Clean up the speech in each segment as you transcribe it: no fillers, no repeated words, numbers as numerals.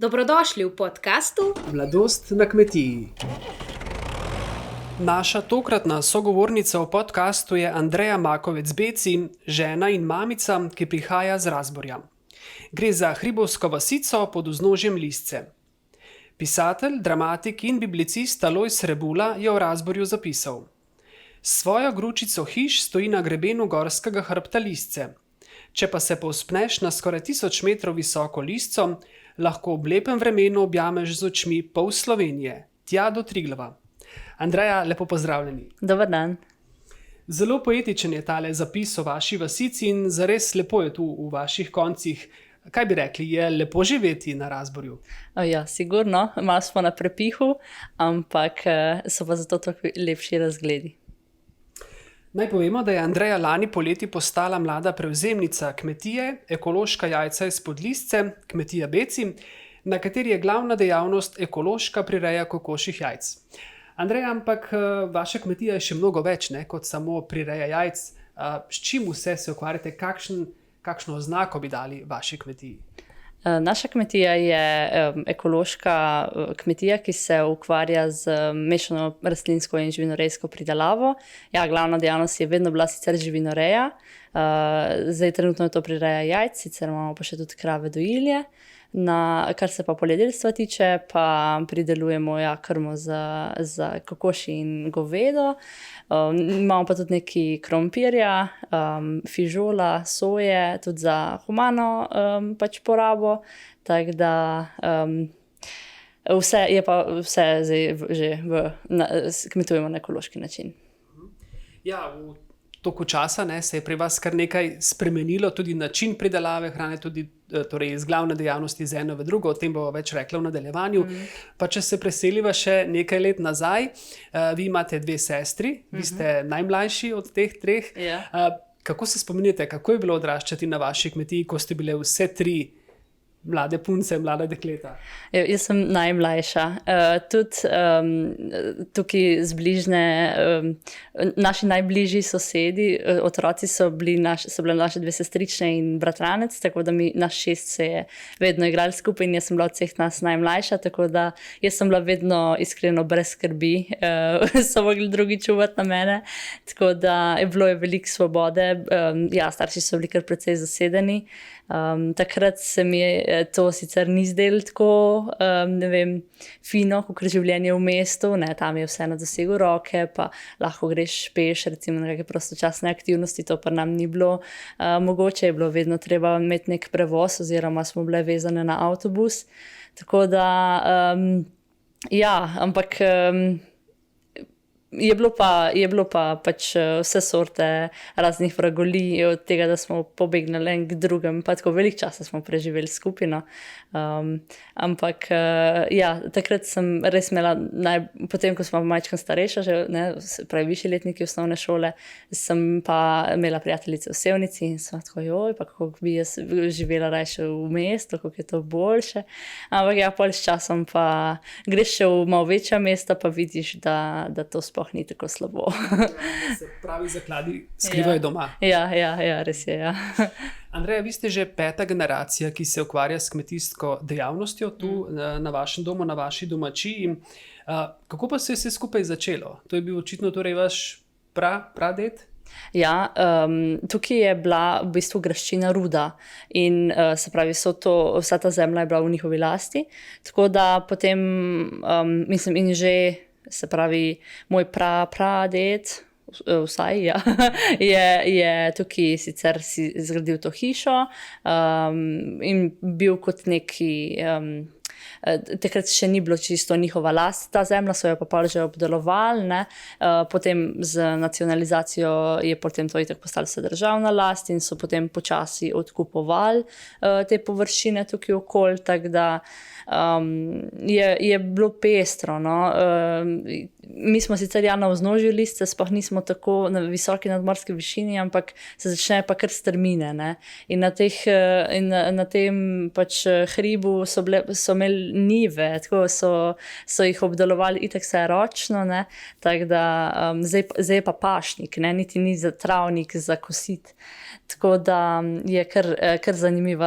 Dobrodošli v podkastu Mladost na kmetiji. Naša tokratna sogovornica v podkastu je Andreja Makovec-Beci, žena in mamica, ki prihaja z Razborja. Gre za hribovsko vasico pod vznožjem Listce. Pisatelj, dramatik in biblicist Alojz Rebula je o Razborju zapisal: Svojo gručico hiš stoji na grebenu gorskega hrbta Listce. Če pa se povzpneš na skoraj 1000 metrov visoko Listco, lahko ob lepem vremenu objameš z očmi pol Slovenije, tja do Triglava. Andreja, lepo pozdravljeni. Dober dan. Zelo poetičen je tale zapis o vaši vasici in zares lepo je tu v vaših koncih. Kaj bi rekli, je lepo živeti na Razborju? Ja, sigurno, malo smo na prepihu, ampak so pa zato tako lepši razgledi. Naj povemo, da je Andreja lani poleti postala mlada prevzemnica kmetije Ekološka jajca izpod Listce, kmetija Beci, na kateri je glavna dejavnost ekološka prireja kokošjih jajc. Andreja, ampak vaša kmetija je še mnogo več, ne, kot samo prireja jajc. S čim vse se ukvarjate, kakšno oznako bi dali vaši kmetiji? Naša kmetija je ekološka kmetija, ki se ukvarja z mešano rastlinsko in živinorejsko pridelavo. Ja, glavna dejavnost je vedno bila sicer živinoreja, zdaj trenutno je to prireja jajc, sicer imamo pa še tudi krave dojilje. Kar se pa poljedelstva tiče, pa pridelujemo krmo za kokoši in govedo. Imamo pa tudi nekaj krompirja, fižola, soje, tudi za humano porabo. Tako da vse je pa vse zdaj že kmetujemo na ekološki način. Ja, v toku časa se je pri vas kar nekaj spremenilo, tudi način pridelave hrane, tudi torej iz glavne dejavnosti z eno v drugo, o tem bomo več rekla v nadaljevanju. Pa če se preseliva še nekaj let nazaj, vi imate 2 sestri, vi ste najmlajši od teh 3. Ja. Kako se spominjate, kako je bilo odraščati na vaši kmetiji, ko ste bile vse 3 mlade punce, mlada dekleta? Jaz sem najmlajša. Tudi tukaj z bližnje, naši najbližji sosedi, otroci so bile naše 2 sestrične in bratranec, tako da naš 6 se je vedno igrali skupaj in jaz sem bila od vseh nas najmlajša, tako da jaz sem bila vedno iskreno brez skrbi, so mogli drugi čuvati na mene, tako da je bilo veliko svobode. Starši so bili kar precej zasedeni. Takrat se mi to sicer ni zdelo tako, fino, kot življenje v mestu, tam je vse na dosegu roke, pa lahko greš peš, recimo na kakšne prostočasne aktivnosti, to pa nam ni bilo mogoče, je bilo vedno treba imeti nek prevoz oziroma smo bile vezane na avtobus, tako da ampak je bilo pa pač vse sorte raznih vragolij, od tega, da smo pobegnili en k drugem, pa tako veliko časa smo preživeli skupaj, no. Ampak takrat sem res imela, potem ko smo majčkeno starejša, že pravi višji letniki osnovne šole, sem pa imela prijateljice v Sevnici in sem tako, pa kako bi jaz živela rajše v mestu, kako je to boljše. Ampak pol s časom pa greš še v malo večja mesta, pa vidiš, da to sploh ni tako slabo. Se pravi zakladi skrivajo doma. Ja, res je, ja. Andreja, vi ste že 5. generacija, ki se ukvarja s kmetijsko dejavnostjo tu na vašem domu, na vaši domačiji. Kako pa se je vse skupaj začelo? To je bil očitno torej vaš praded? Ja, tukaj je bila v bistvu graščina Ruda in se pravi, vsa ta zemlja je bila v njihovi lasti, tako da potem, in že, se pravi, moj praded, vsaj, je tukaj sicer si zgradil to hišo in bil kot neki, takrat še ni bilo čisto njihova last, ta zemlja so jo pa že obdelovali, potem z nacionalizacijo je potem to itak postala vse državna last in so potem počasi odkupovali te površine tukaj okoli, tako da je bilo pestro, no. Mi smo sicer na vznožju Listce, sploh nismo tako na visoki nadmorski višini, ampak se začnejo pa kar strmine, ne. In na tem hribu so imeli njive, tako so jih obdelovali itak vse ročno, ne, tako da zdaj je pa pašnik, ne, niti ni za travnik za kositi. Tako da je kar zanimivo,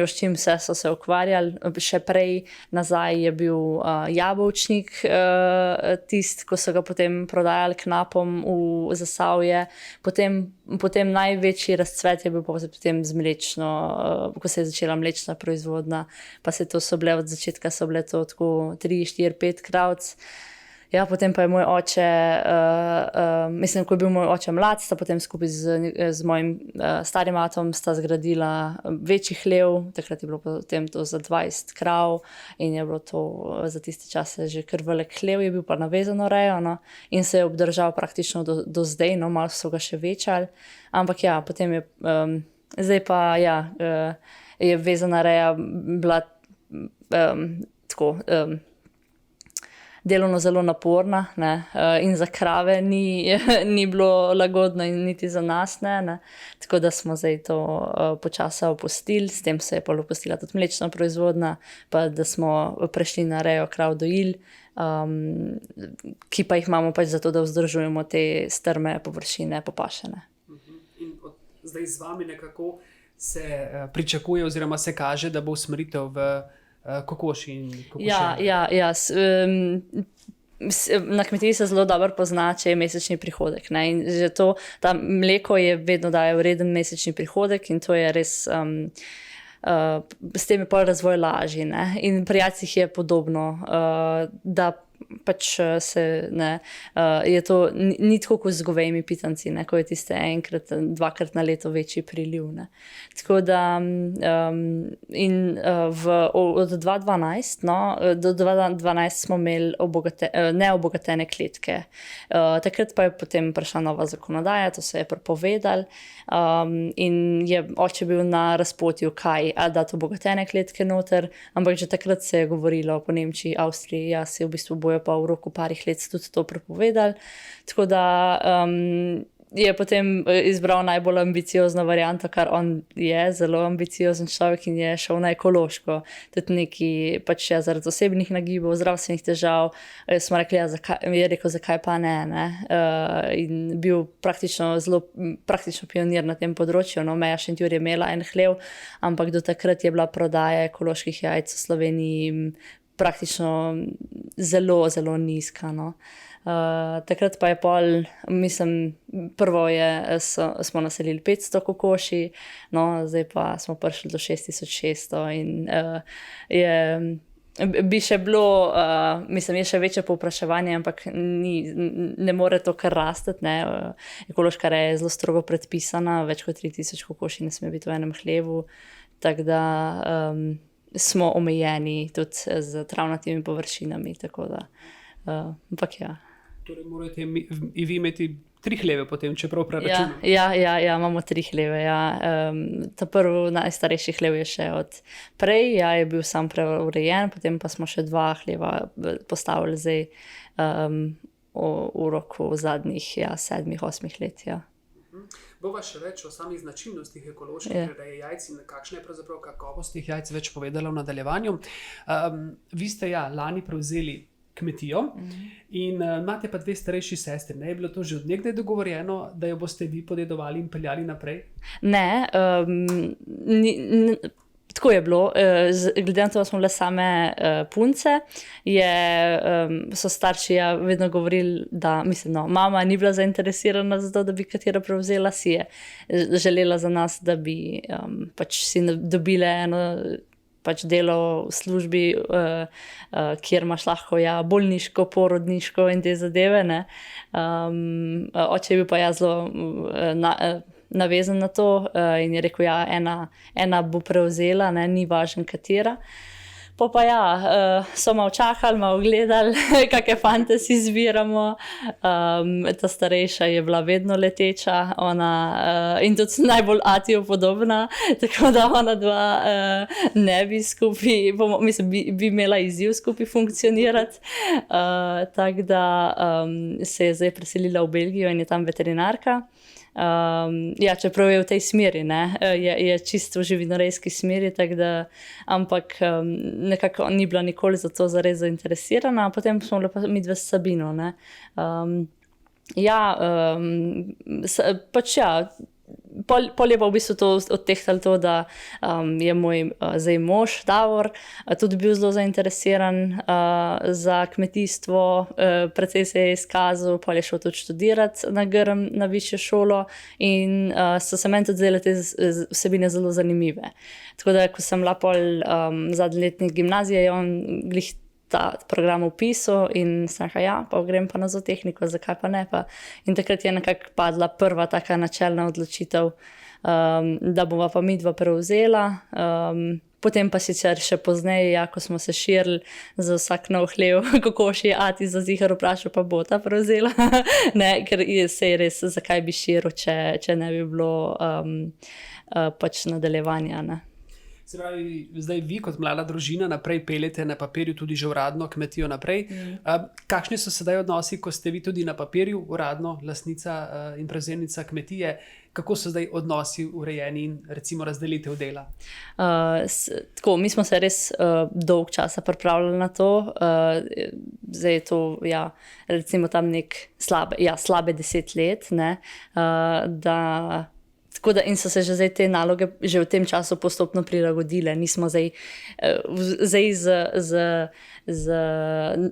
s čim vse so se ukvarjali. Še prej nazaj je bil jabolčnik, tisti, ko so ga potem prodajali knapom v Zasavje. Potem največji razcvet je bil potem z mlečno, ko se je začela mlečna proizvodnja, pa so bile od začetka to tako 3, 4, 5 kravc. Ja, potem pa je moj oče, mislim, ko je bil moj oče mlad, sta potem skupaj z mojim starim atom sta zgradila večji hlev, takrat je bilo potem to za 20 krav in je bilo to za tiste čase že kar velik hlev, je bil pa navezano rejo, no, in se je obdržal praktično do zdaj, no, malo so ga še večali, ampak ja, potem je, zdaj pa ja, je vezana reja bila tako, delovno zelo naporna, ne, in za krave ni bilo lagodno in niti za nas ne, tako da smo zdaj to počasi opustili, s tem se je pol opustila tudi mlečna proizvodnja, pa da smo prešli na rejo krav dojil, ki pa jih imamo pač zato, da vzdržujemo te strme površine popašene. In zdaj z vami nekako se pričakuje oziroma se kaže, da bo usmeritev v kokoši in kokošenje. Ja. Na kmetiji se zelo dobro pozna, če je mesečni prihodek, ne? In že to, ta mleko je vedno daje vreden mesečni prihodek in to je res, s tem je pol razvoj lažji, ne? In pri jajcih je podobno, da pač se, ne, je to, ni tako kot z govejimi pitanci, ne, ko je tiste enkrat, dvakrat na leto večji priliv, ne. Tako da, od 2012, no, do 2012 smo imeli neobogatene kletke. Takrat pa je potem prišla nova zakonodaja, to se je prepovedalo, in je oče bil na razpotju, kaj, ali dati obogatene kletke noter, ampak že takrat se je govorilo po Nemčiji, Avstriji, ja, si v bistvu bojo pa v roku parih let tudi to prepovedali. Tako da je potem izbral najbolj ambiciozno varianto, kar on je, zelo ambiciozen človek in je šel na ekološko. Tudi neki, pač ja, zaradi osebnih nagibov, zdravstvenih težav, smo rekli, ja, je rekel, zakaj pa ne. In bil praktično pionir na tem področju, no, Meja Šentjur je imela en hlev, ampak do takrat je bila prodaja ekoloških jajc v Sloveniji praktično zelo, zelo nizka, no. Takrat pa je pol, mislim, prvo smo naselili 500 kokoši, no, zdaj pa smo prišli do 6600 in bi še bilo, mislim, je še večje povpraševanje, ampak ne more to kar rasteti, ne. Ekološka reja je zelo strogo predpisana, več kot 3000 kokoši ne sme biti v enem hlevu, tako da smo omejeni tudi z travnatimi površinami, tako da, ampak ja. Torej morate vi imeti 3 hleve potem, čeprav preračunam. Ja, imamo 3 hleve, ja. Ta prvi najstarejši hlev je še od prej, ja, je bil sam preurejen, potem pa smo še 2 hleva postavili zdaj v roku zadnjih 7-8 let, ja. Bova še več o samih značilnostih ekoloških reje jajc in kakšna je pravzaprav kakovost teh jajc več povedala v nadaljevanju. Vi ste lani prevzeli kmetijo in imate pa 2 starejši sestri. Ne? Je bilo to že od nekdaj dogovorjeno, da jo boste vi podedovali in peljali naprej? Ne, tako je bilo. Glede na to, da smo bile same punce, so starši vedno govorili, da, mislim, no, mama ni bila zainteresirana za to, da bi katero prevzela, si je želela za nas, da bi pač si dobile eno pač delo v službi, kjer imaš lahko bolniško, porodniško in te zadeve, ne. Oče je bil pa zelo navezan na to in je rekel, ena bo prevzela, ne, ni važno katera. Pa so malo čakali, malo gledali, kakšne fante si izbiramo. Ta starejša je bila vedno leteča, ona in tudi najbolj Atiju podobna, tako da ona dva ne bi skupaj, mislim, bi imela izziv skupaj funkcionirati. Tako da se je zdaj preselila v Belgijo in je tam veterinarka. Ja, čeprav je v tej smeri, ne, je čisto v živinorejski smeri, ampak nekako ni bila nikoli za to zares zainteresirana, potem smo bili pa midve s Sabino, ne. Pač ja, pol je pa v bistvu to odtehtalo to, da je moj zdaj mož Davor tudi bil zelo zainteresiran za kmetijstvo, precej se je izkazal, pol je šel tudi študirati na Grm, na višjo šolo in so se meni tudi zdele te vsebine zelo zanimive. Tako da, ko sem bila pol zadnji letnik gimnazije, je on glih ta program vpisal in sem rekla, ja, pa grem pa na zootehniko, zakaj pa ne pa. In takrat je nekako padla prva taka načelna odločitev, da bova pa midva prevzela. Potem pa sicer še pozneje, ja, ko smo se širili za vsak nov hlev, kokoši, Ati za zihar vprašal, pa bo ta prevzela. Ne, ker se je res, zakaj bi širil, če ne bi bilo pač nadaljevanja, ne. Se pravi, zdaj vi kot mlada družina naprej peljete na papirju tudi že uradno kmetijo naprej. Kakšni so sedaj odnosi, ko ste vi tudi na papirju uradno lastnica in prevzemnica kmetije? Kako so zdaj odnosi urejeni in recimo razdelitev dela? Tako, mi smo se res dolg časa pripravljali na to. Zdaj je to, ja, recimo tam slabe 10 let, ne, Tako da, in so se že zdaj te naloge že v tem času postopno prilagodile. Nismo zdaj z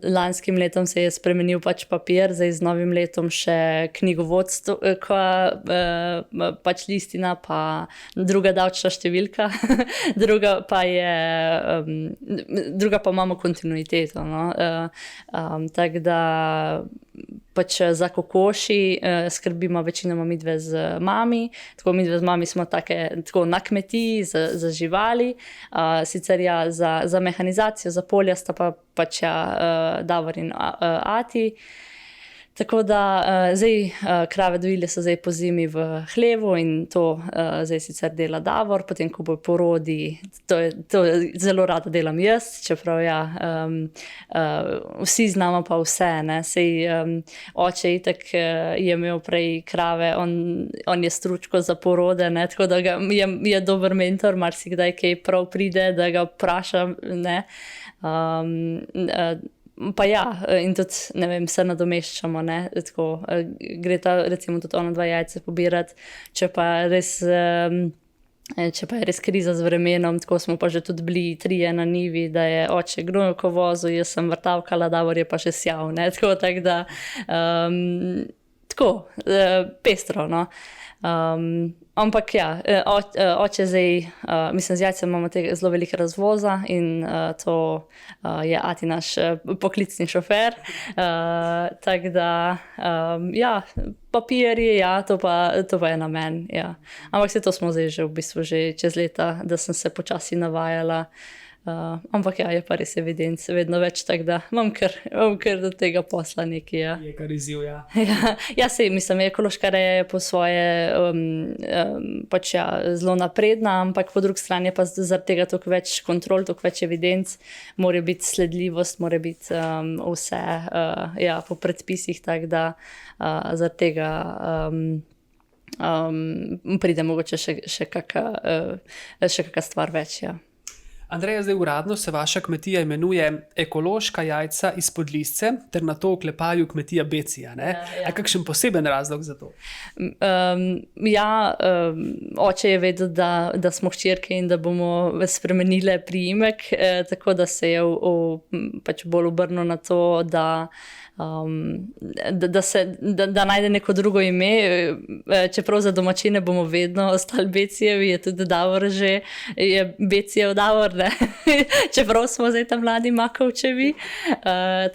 lanskim letom se je spremenil pač papir, zdaj z novim letom še knjigovodstvo, pač listina, pa druga davčna številka, druga pa imamo kontinuiteto, no. Tako da pač za kokoši skrbimo večinoma midve z mami, tako midve z mami smo tako na kmetiji za živali, sicer ja za mehanizacijo, za polja sta pa pač ja Davor in Ati. Tako da zdaj krave dojile so zdaj po zimi v hlevu in to zdaj sicer dela Davor, potem ko bo porodi, to zelo rada delam jaz, čeprav ja, vsi znamo pa vse, ne, sej oče itak je imel prej krave, on je stručko za porode, ne, tako da je dober mentor, marsikdaj kaj prav pride, da ga vprašam, ne. Pa ja, in tudi, ne vem, se nadomeščamo, ne, tako, gre ta recimo tudi ona 2 jajce pobirati, če pa je res kriza z vremenom, tako smo pa že tudi bili 3 na njivi, da je oče gnojevko vozil, jaz sem vrtavkala, Davor je pa še sjal, ne, tako da, pestro, no. Ampak ja, oče zdaj, mislim, z jajcem imamo zelo veliko razvoza in to je Ati naš poklicni šofer, tako da, ja, papirji, ja, to pa je namen, ja. Ampak to smo zdaj že v bistvu že čez leta, da sem se počasi navajala. Ampak ja, je pa res evidenc vedno več, tako da imam kar do tega posla nekaj, ja. Je kar izziv, ja. Ja, sej, mislim, ekološka reja je po svoje pač ja, zelo napredna, ampak po drugi strani je pa zaradi tega toliko več kontrol, toliko več evidenc, mora biti sledljivost, mora biti vse ja, po predpisih, tako da zaradi tega pride mogoče še kakšna stvar več, ja. Andreja, zdaj uradno se vaša kmetija imenuje Ekološka jajca izpod Lisce, ter na to oklepaju kmetija Becija, ne? Ja. A kakšen poseben razlog za to? Oče je vedel, da smo hčerke in da bomo spremenile priimek, tako da se je pač bolj obrnil na to, da najde neko drugo ime, čeprav za domačine bomo vedno ostali Becijevi, je tudi Davor že, je Becijev Davor, ne, čeprav smo zdaj tam mladi Makovčevi,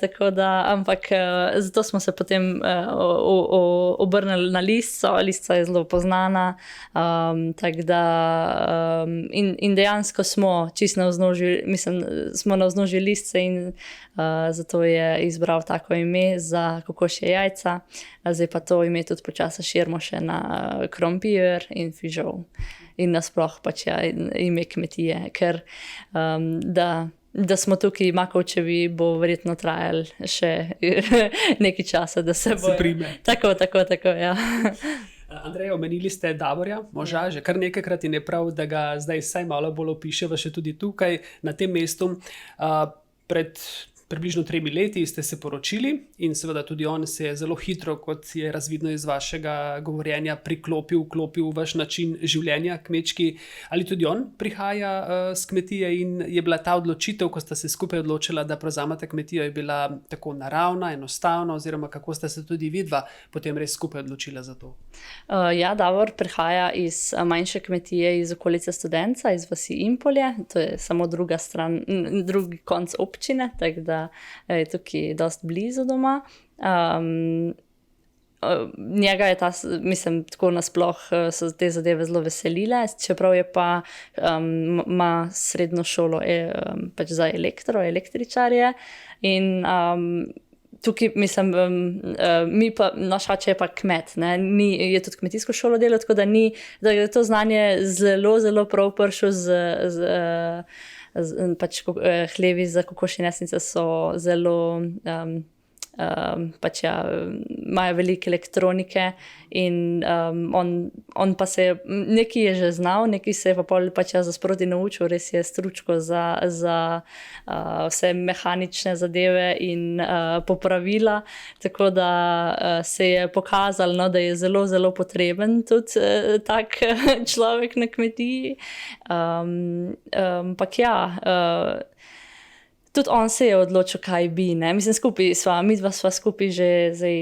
tako da, ampak zato smo se potem obrnili na Lisco, Lisca je zelo poznana, tako da in dejansko smo čisto na vznožju, mislim, smo na vznožju Lisce in zato je izbral tako ime za kokošje jajca, zdaj pa to ime tudi počasi širimo še na krompir in fižol in nasploh pač ja, ime kmetije, ker da smo tukaj Makovčevi, bo verjetno trajalo še nekaj časa, da se bo... prime. Tako, ja. Andrej, omenili ste Davorja, moža, že kar nekajkrat in je prav, da ga zdaj vsaj malo bolj opiševa še tudi tukaj, na tem mestu. Pred približno 3 leti ste se poročili in seveda tudi on se je zelo hitro, kot je razvidno iz vašega govorjenja, vklopil v vaš način življenja kmečki. Ali tudi on prihaja s kmetije in je bila ta odločitev, ko sta se skupaj odločila, da prevzamete kmetijo, je bila tako naravna, enostavna, oziroma kako ste se tudi vidva potem res skupaj odločila za to? Ja, Davor prihaja iz manjše kmetije iz okolice Studenca, iz vasi Impolje, to je samo drugi konc občine, tako da je tukaj dosti blizu doma. Njega je mislim, tako nasploh so te zadeve zelo veselile, čeprav je pa ima srednjo šolo pač za električarje in tukaj, mislim, naš oče je pa kmet, ne, je tudi kmetijsko šolo delal, tako da je to znanje zelo, zelo prav prišel pač hlevi za kokošje nesnice so zelo, pač ja, imajo veliko elektronike in on pa se nekaj je že znal, nekaj se je pa pol pač ja za sproti naučil, res je stručko za vse mehanične zadeve in popravila, tako da se je pokazalo, no, da je zelo, zelo potreben tudi tak človek na kmetiji. Ampak ja, tudi on se je odločil, kaj bi, ne. Mislim, midva sva skupaj že zdaj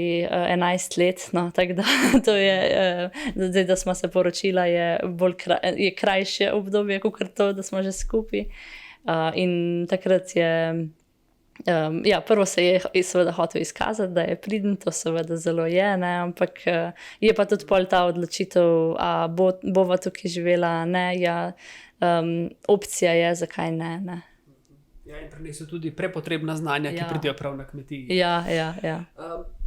11 let, no, tako da to je, zdaj, da sva se poročila, je krajše obdobje, kakor to, da smo že skupaj. In takrat je, ja, prvo se je seveda hotel izkazati, da je priden, to seveda zelo je, ne, ampak je pa tudi pol ta odločitev, bova tukaj živela, ne, ja, opcija je, zakaj ne. Ja, in prinesel tudi prepotrebna znanja, ki pridejo prav na kmetiji. Ja.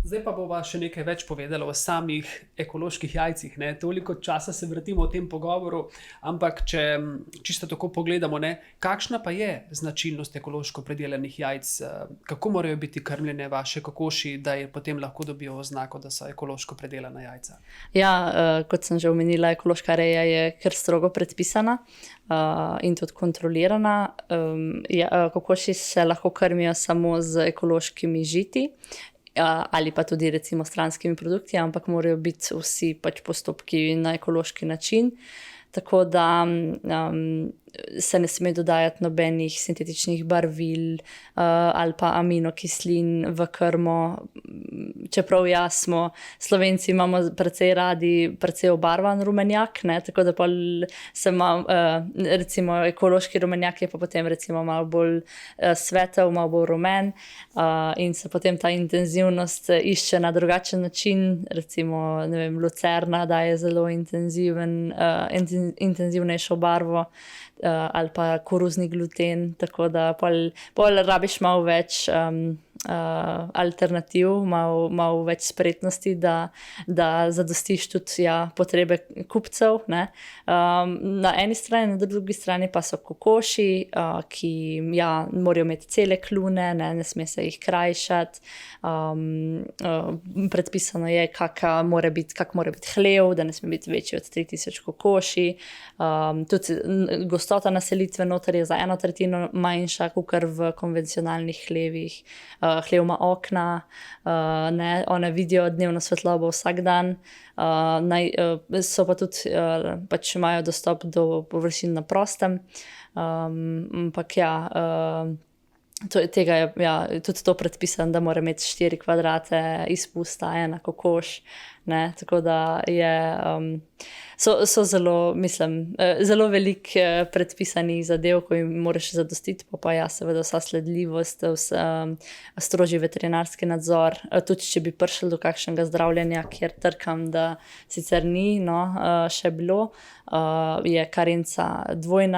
Zdaj pa bova še nekaj več povedala o samih ekoloških jajcih, ne. Toliko časa se vrtimo o tem pogovoru, ampak če čisto tako pogledamo, ne, kakšna pa je značilnost ekološko predelanih jajc, kako morajo biti krmljene vaše kokoši, da je potem lahko dobijo oznako, da so ekološko predelana jajca? Ja, kot sem že omenila, ekološka reja je kar strogo predpisana in tudi kontrolirana. Kokoši se lahko krmijo samo z ekološkimi žiti, ali pa tudi recimo stranskimi produkti, ampak morajo biti vsi pač postopki na ekološki način, tako da se ne sme dodajati nobenih sintetičnih barvil ali pa aminokislin v krmo, čeprav smo Slovenci imamo precej radi precej obarvan rumenjak, ne, tako da pol se ima recimo ekološki rumenjak je pa potem recimo malo bolj svetel, malo bolj rumen in se potem ta intenzivnost išče na drugačen način, recimo, ne vem, lucerna daje zelo intenzivnejšo barvo, ali pa koruzni gluten, tako da pol rabiš malo več alternativ, malo več spretnosti, da zadostiš tudi potrebe kupcev, ne. Na eni strani, na drugi strani pa so kokoši, ki morajo imeti cele kljune, ne sme se jih krajšati, predpisano je, kak mora biti hlev, da ne sme biti večji od 3000 kokoši, tudi gostota naselitve noter je za 1/3 manjša, kakor v konvencionalnih hlevih. Hlev ima okna, ne, one vidijo dnevno svetlobo vsak dan, so pa tudi, pač imajo dostop do površin na prostem, ampak tega je tudi to predpisano, da mora imeti 4 kvadrate izpusta, ena kokoš, ne, tako da so zelo, mislim, zelo veliko predpisanih zadev, ko jim moraš zadostiti, pa seveda vsa sledljivost, strožji veterinarski nadzor, tudi če bi prišlo do kakšnega zdravljenja, kjer trkam, da sicer ni, no, še bilo, je karenca dvojn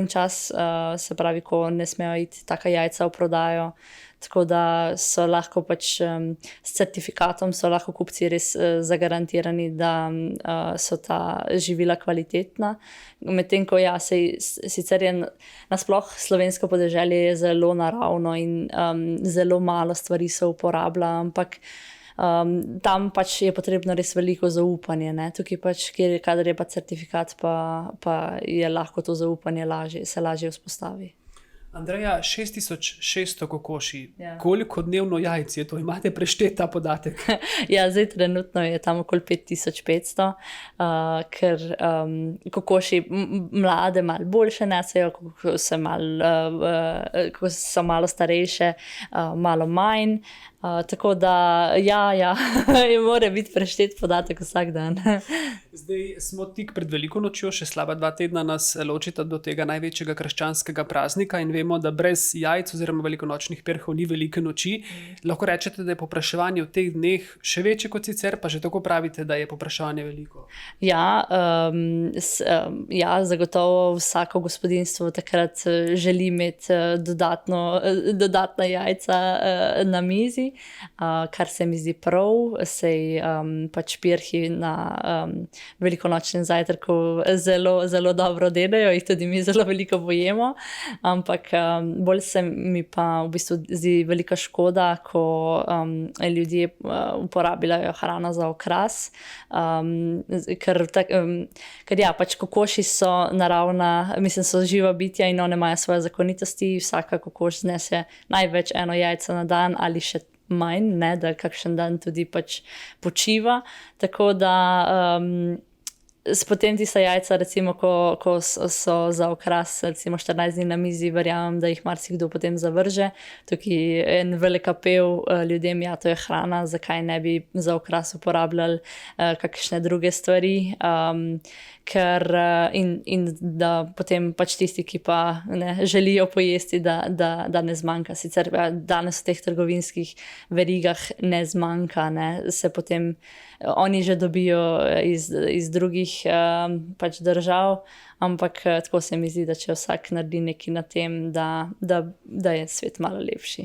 čas, se pravi, ko ne smejo iti taka jajca v prodajo, tako da so lahko pač s certifikatom so lahko kupci res zagarantirani, da so ta živila kvalitetna. Medtem ko sicer je nasploh slovensko podeželje je zelo naravno in zelo malo stvari se uporablja, ampak Tam pač je potrebno res veliko zaupanje. Ne? Tukaj pač, kadar je pa certifikat, pa je lahko to zaupanje se lažje vzpostavi. Andreja, 6600 kokoši. Ja. Koliko dnevno jajc je to? Imate preštet ta podatek? Ja, zdaj trenutno je tam okoli 5500, ker kokoši mlade malo boljše nesejo, ko so malo starejše, malo manj. Tako da, ja, mora biti preštet podatek vsak dan. Zdaj smo tik pred veliko nočjo, še slaba 2 tedna nas ločita do tega največjega krščanskega praznika in vemo, da brez jajc oziroma velikonočnih perhov ni velike noči. Lahko rečete, da je povpraševanje v teh dneh še večje kot sicer, pa že tako pravite, da je povpraševanje veliko. Ja, zagotovo vsako gospodinjstvo takrat želi imeti dodatna jajca na mizi. Kar se mi zdi prav, sej pač pirhi na velikonočnem zajtrku zelo, zelo dobro delajo, jih tudi mi zelo veliko bojemo, ampak bolj se mi pa v bistvu zdi velika škoda, ko ljudje uporabljajo hrano za okras, ker ja, pač kokoši so naravna, mislim, so živa bitja in one imajo svoje zakonitosti, vsaka kokoš znese največ 1 jajce na dan ali še manj, ne, da kakšen dan tudi pač počiva, tako da potem tista jajca, recimo, ko so za okras, recimo 14 dni na mizi, verjamem, da jih marsikdo potem zavrže. Tukaj en velik apel ljudem, ja, to je hrana, zakaj ne bi za okras uporabljali kakšne druge stvari, ker in da potem pač tisti, ki pa ne želijo pojesti, da ne zmanjka. Sicer danes v teh trgovinskih verigah ne zmanjka, ne, se potem oni že dobijo iz drugih pač držav, ampak tako se mi zdi, da če vsak naredi nekaj na tem, da je svet malo lepši.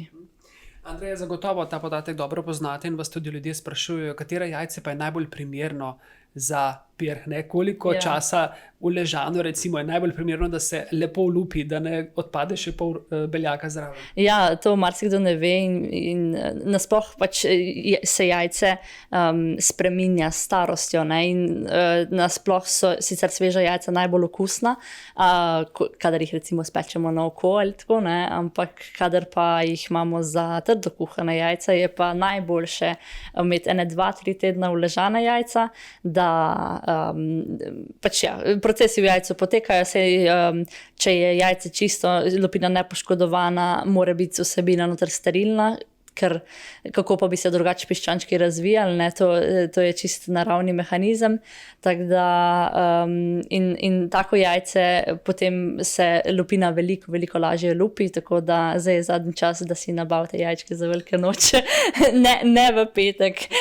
Andreja, zagotovo ta podatek dobro poznate in vas tudi ljudje sprašujejo, katera jajce pa je najbolj primerno za pirh, ne? Koliko časa uležano, recimo, je najbolj primerno, da se lepo lupi, da ne odpade še pol beljaka zraven. Ja, to marsikdo ne ve in nasploh pač se jajce spreminja s starostjo, ne? In nasploh so sicer sveža jajca najbolj okusna, kadar jih recimo spečemo na oko ali tako, ne? Ampak kadar pa jih imamo za trdo kuhane jajca, je pa najboljše imeti 2-3 tedna uležana jajca, da pač ja, procesi v jajcu potekajo, če je jajce čisto, lupina nepoškodovana, mora biti vsebina noter sterilna, ker kako pa bi se drugače piščančki razvijali, ne? To je čist naravni mehanizem, tako da in tako jajce potem se lupina veliko lažje lupi, tako da zdaj je zadnji čas, da si nabavite jajčke za velike noče, ne v petek.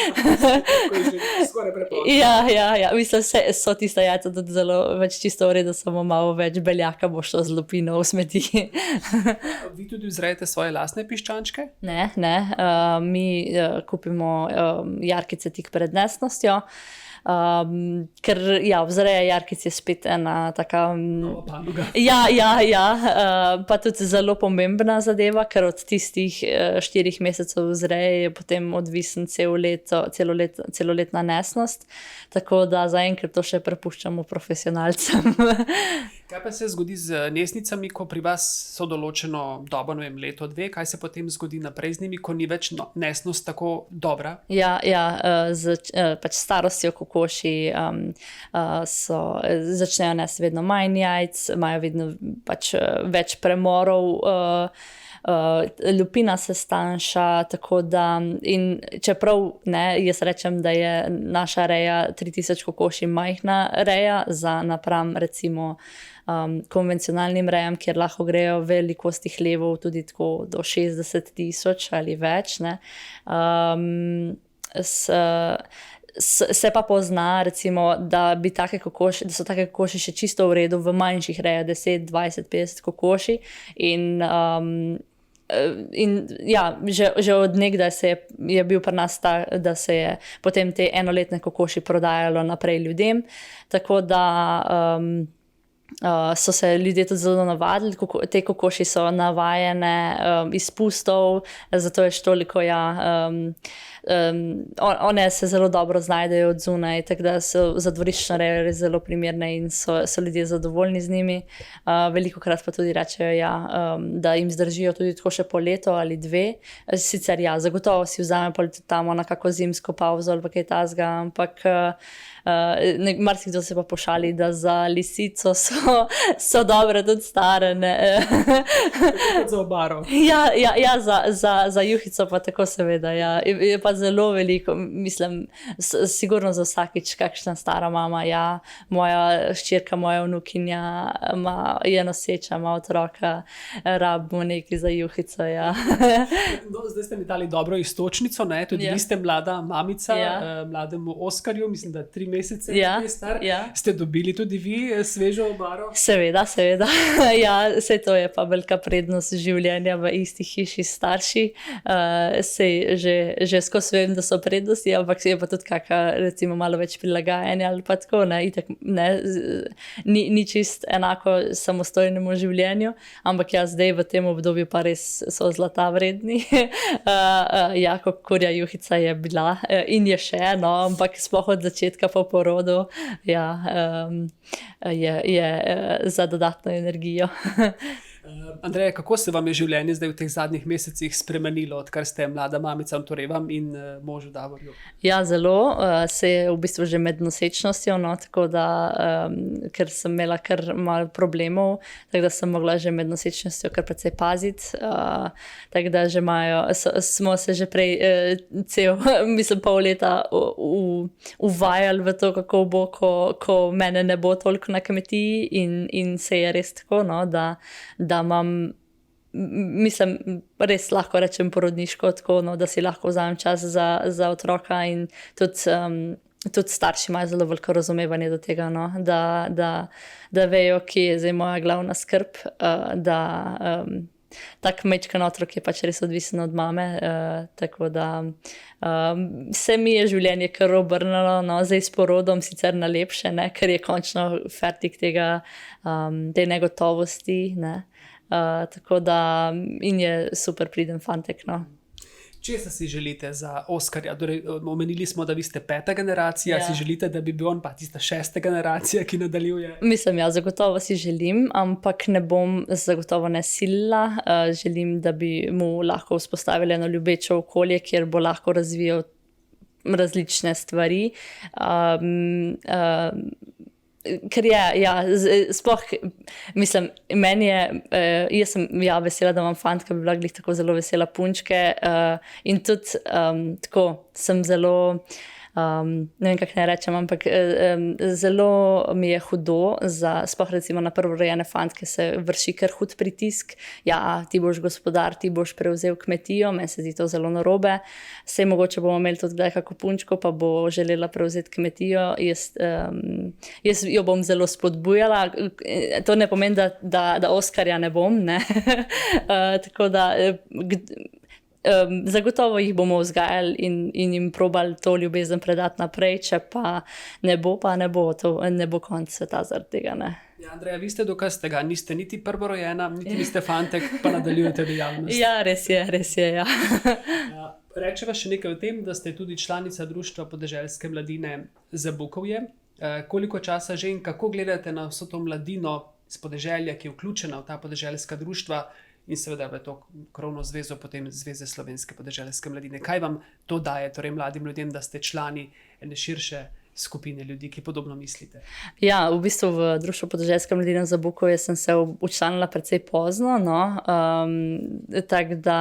Ja, mislim, so tista jajca tudi zelo več čisto v redu, samo malo več beljaka bo šlo z lupino v smeti. Vi tudi vzrejete svoje lastne piščančke? Ne. Mi kupimo jarkice tik pred nesnostjo, ker ja, vzreja jarkic je spet ena taka panoga. Ja, pa tudi zelo pomembna zadeva, ker od tistih 4 mesecev vzreje je potem odvisen celoletna nesnost, tako da zaenkrat to še prepuščamo profesionalcem. Kaj pa se zgodi z nesnicami, ko pri vas so določeno dobo, ne vem, leto, 2, kaj se potem zgodi naprej z njimi, ko ni več nesnost tako dobra? Ja, pač starostjo kokoši začnejo nesti vedno manj jajc, imajo vedno pač več premorov, lupina se stanjša, tako da in čeprav ne, jaz rečem, da je naša reja 3000 kokoši majhna reja za napram recimo konvencionalnim rejam, kjer lahko grejo velikosti hlevov tudi tako do 60 000 ali več, ne. Se pa pozna, recimo, da so take kokoši še čisto v redu v manjših rejah, 10, 20, 50 kokoši in ja, že od nekdaj je bil pri nas ta, da se je potem te enoletne kokoši prodajalo naprej ljudem, tako da so se ljudje tudi zelo navadili, te kokoši so navajene izpustov, zato je toliko one se zelo dobro znajdejo od zunaj, tako da so za dvoriščno rejo res zelo primerne in so ljudje zadovoljni z njimi. Velikokrat pa tudi rečejo, ja, da jim zdržijo tudi tako še po leto ali dve. Sicer ja, zagotovo si vzame pol tudi tam na kako zimsko pauzo ali pa kaj takega, ampak marsikdo se pa pošali, da za lisico so dobre tudi stare. Kot za obaro. Ja, za juhico pa tako seveda. Ja. Je pa zelo veliko, mislim, sigurno za vsakič kakšna stara mama. Ja. Moja hčerka, moja vnukinja je noseča, ima otroka, rabimo nekaj za juhico. Ja. No, zdaj ste mi dali dobro iztočnico, ne? Tudi vi ste mlada mamica, mlademu Oskarju, mislim, da 3 mesece je star. Ste dobili tudi vi svežo obaro? Seveda. Ja, vse to je pa velika prednost življenja v isti hiši s starši. Sej že skozi vem, da so prednosti, ampak je pa tudi kakšna, recimo, malo več prilagajanja ali pa tako, ne, itak, ne, ni čist enako samostojnemu življenju, ampak ja, zdaj v tem obdobju pa res so zlata vredni. Ja, kurja juhica je bila in je še, no, ampak sploh od začetka po porodu, ja, je za dodatno energijo. Andreja, kako se vam je življenje zdaj v teh zadnjih mesecih spremenilo, odkar ste mlada mamica, torej vam in možu Davorju? Ja, zelo. Se je v bistvu že med nosečnostjo, no, tako da, ker sem imela kar malo problemov, tako da sem mogla že med nosečnostjo kar precej paziti, tako da že smo se že prej mislim, pol leta uvajali v to, kako bo, ko mene ne bo toliko na kmetiji in se je res tako, no, da imam, mislim, res lahko rečem porodniško tako, no, da si lahko vzamem čas za otroka in tudi starši imajo zelo veliko razumevanje do tega, no, da vejo, kje je zdaj moja glavna skrb, da tak majčken otrok je pač res odvisen od mame, tako da se mi je življenje kar obrnilo, no, zdaj s porodom sicer na lepše, ne, ker je končno fertik te negotovosti, ne. Tako da in je super priden fantek, no. Česa si želite za Oskarja? Torej, omenili smo, da vi ste 5. generacija, si želite, da bi bil on pa tista 6. generacija, ki nadaljuje? Mislim, ja, zagotovo si želim, ampak ne bom zagotovo ne silila. Želim, da bi mu lahko vzpostavili eno ljubeče okolje, kjer bo lahko razvijal različne stvari. Ker je, ja, sploh, mislim, meni je, jaz sem vesela, da imam fant, ki bi bila glih tako zelo vesela punčke, in tudi tako sem zelo, ne vem, kako ne rečem, ampak zelo mi je hudo sploh recimo na prvorojene fantke se vrši kar hud pritisk. Ja, ti boš gospodar, ti boš prevzel kmetijo, meni se zdi to zelo narobe. Sej mogoče bomo imeli tudi kdaj kako punčko, pa bo želela prevzeti kmetijo. Jaz jo bom zelo spodbujala. To ne pomeni, da Oskarja ne bom, ne. Tako da zagotovo jih bomo vzgajali in jim probali to ljubezen predati naprej, če pa ne bo, to ne bo konc sveta zaradi tega, ne. Ja, Andreja, vi ste dokaz tega, niste niti prvorojena, niti niste fantek, pa nadaljujete dejavnost. Ja, res je, ja. Rečeva še nekaj o tem, da ste tudi članica Društva podeželske mladine Zabukovje. Koliko časa že in kako gledate na vso to mladino s podeželja, ki je vključena v ta podeželska društva, in seveda v to krovno zvezo potem Zveze slovenske podeželske mladine. Kaj vam to daje, torej mladim ljudem, da ste člani ene širše skupine ljudi, ki podobno mislite? Ja, v bistvu v Društvu podeželske mladine Zabukovje sem se včlanila precej pozno, no. Tako da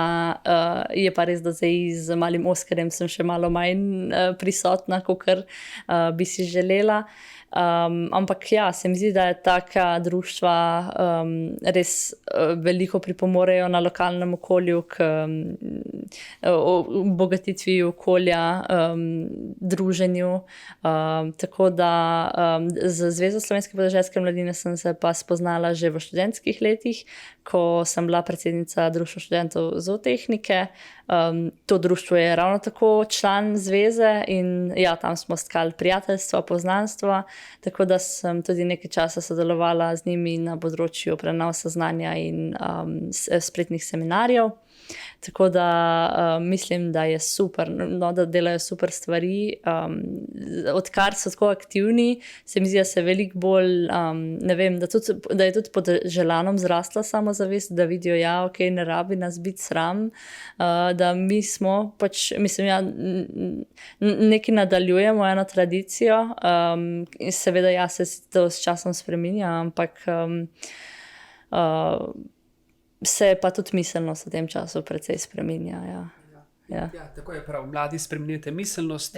je pa res, da zdaj z malim Oskarjem sem še malo manj prisotna, kakor bi si želela. Ampak ja, se mi zdi, da je taka društva res veliko pripomorejo na lokalnem okolju k obogatitvi okolja, druženju. Tako da z Zvezo slovenske podeželske mladine sem se pa spoznala že v študentskih letih, ko sem bila predsednica Društva študentov zootehnike. To društvo je ravno tako član zveze in ja, tam smo stkali prijateljstva, poznanstva, tako da sem tudi nekaj časa sodelovala z njimi na področju prenosa znanja in spletnih seminarjev. Tako da mislim, da je super, no, da delajo super stvari. Odkar so tako aktivni, se mi zdi, da se veliko bolj, ne vem, da je tudi pod Želanom zrasla samozavest, da vidijo, ja, ok, ne rabi nas biti sram, da mi smo pač, mislim, ja, nekaj nadaljujemo, eno tradicijo, seveda ja, se to s časom spreminja, ampak se pa tudi miselnost v tem času precej spreminja. Ja. Ja, tako je prav. Mladi spremenjate miselnost,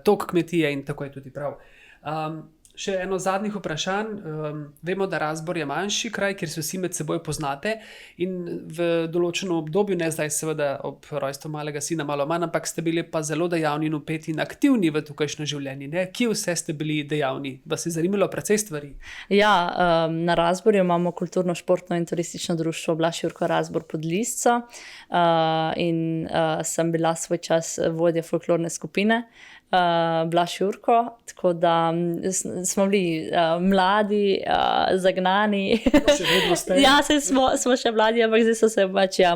tok kmetije in tako je tudi prav. Še eno zadnjih vprašanj. Vemo, da Razbor je manjši kraj, kjer se vsi med seboj poznate in v določenem obdobju, ne zdaj seveda ob rojstvu malega sina malo manj, ampak ste bili pa zelo dejavni in vpeti in aktivni v tukajšnje življenje. Ne? Kje vse ste bili dejavni? Vas je zanimalo precej stvari? Ja, na Razborju imamo kulturno, športno in turistično društvo Blaž Jurko Razbor pod Lisco in sem bila svoj čas vodja folklorne skupine Blaž Jurko, tako da smo bili mladi, zagnani. Še vedno ste? Ja, smo še mladi, ampak zdaj so se pač, ja,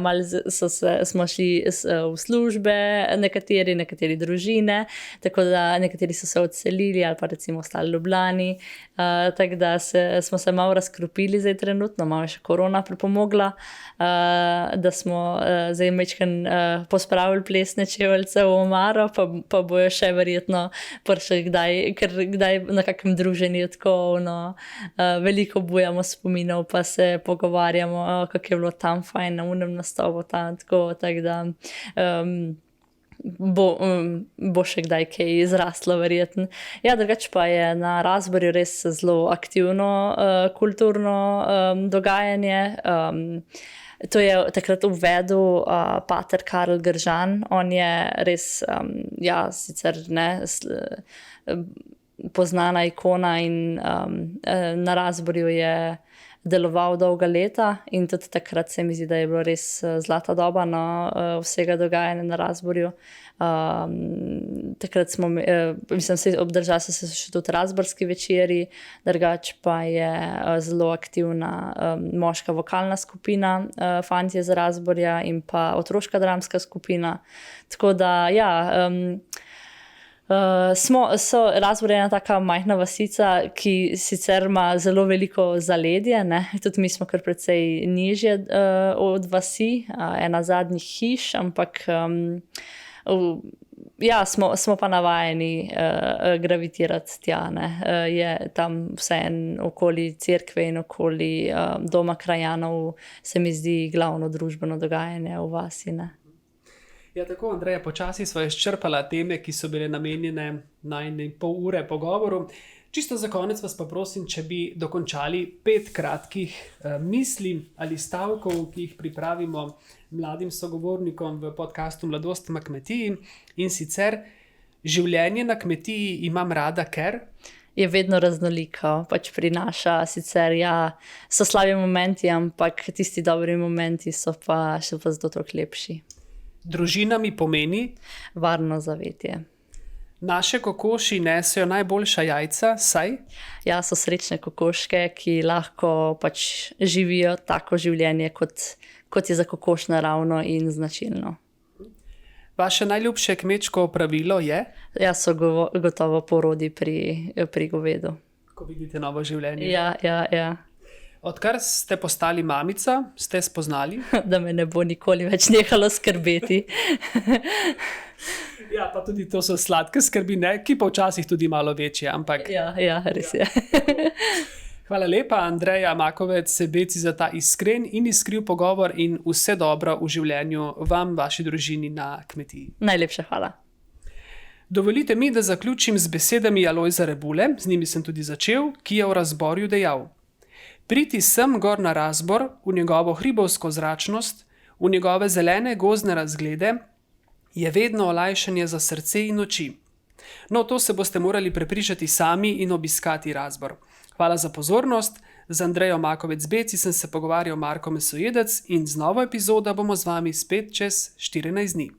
smo šli v službe, nekateri družine, tako da nekateri so se odselili ali pa recimo ostali v Ljubljani, tako da smo se malo razkropili zdaj trenutno, malo še korona pripomogla, da smo zdaj majčkeno pospravili plesne čeveljce v omaro, pa bojo še verjetno prišli kdaj na kakem druženju tako, veliko bujamo spominov, pa se pogovarjamo, kako je bilo tam fajn na unem nastopu tam, tako da bo še kdaj kaj izraslo verjetno. Ja, drugače pa je na Razborju res zelo aktivno kulturno dogajanje. To je takrat uvedel pater Karel Gržan. On je res, ja, sicer ne poznana ikona in na Razborju je deloval dolga leta in tudi takrat se mi zdi, da je bilo res zlata doba vsega dogajanja na Razborju. Takrat smo, mislim, obdržali so se še tudi razborski večeri, drugače pa je zelo aktivna moška vokalna skupina Fantje z Razborja in pa otroška dramska skupina. Tako da, ja, Razbor je ena taka majhna vasica, ki sicer ima zelo veliko zaledje, ne? Tudi mi smo kar precej nižje od vasi, ena zadnjih hiš, ampak ja, smo pa navajeni gravitirati tja, ne? Je tam vseeno okoli cerkve in okoli doma krajanov, se mi zdi glavno družbeno dogajanje v vasi, ne? Ja, tako, Andreja, počasi sva izčrpala teme, ki so bile namenjene najne pol ure pogovoru. Čisto za konec vas pa prosim, če bi dokončali 5 kratkih misli ali stavkov, ki jih pripravimo mladim sogovornikom v podcastu Mladost na kmetiji. In sicer, življenje na kmetiji imam rada, ker je vedno raznoliko, pač prinaša sicer, ja, so slabi momenti, ampak tisti dobri momenti so pa še pa zato toliko lepši. Družina mi pomeni varno zavetje. Naše kokoši nesejo najboljša jajca, saj ja, so srečne kokoške, ki lahko pač živijo tako življenje, kot je za kokoš naravno in značilno. Vaše najljubše kmečko opravilo je? Ja, so gotovo porodi pri govedu. Ko vidite novo življenje. Ja. Odkar ste postali mamica, ste spoznali? Da me ne bo nikoli več nehalo skrbeti. Ja, pa tudi to so sladke skrbi, ne? Ki pa včasih tudi malo večje, ampak Ja, res je. Hvala lepa, Andreja Makovec Beci, za ta iskren in iskriv pogovor in vse dobro v življenju vam, vaši družini na kmetiji. Najlepša hvala. Dovolite mi, da zaključim z besedami Alojza Rebule, z njimi sem tudi začel, ki je v Razborju dejal: Priti sem gor na Razbor, v njegovo hribovsko zračnost, v njegove zelene gozdne razglede, je vedno olajšanje za srce in oči. No, to se boste morali prepričati sami in obiskati Razbor. Hvala za pozornost. Z Andrejo Makovec Beci sem se pogovarjal Marko Mesojedec in z novo epizodo bomo z vami spet čez 14 dni.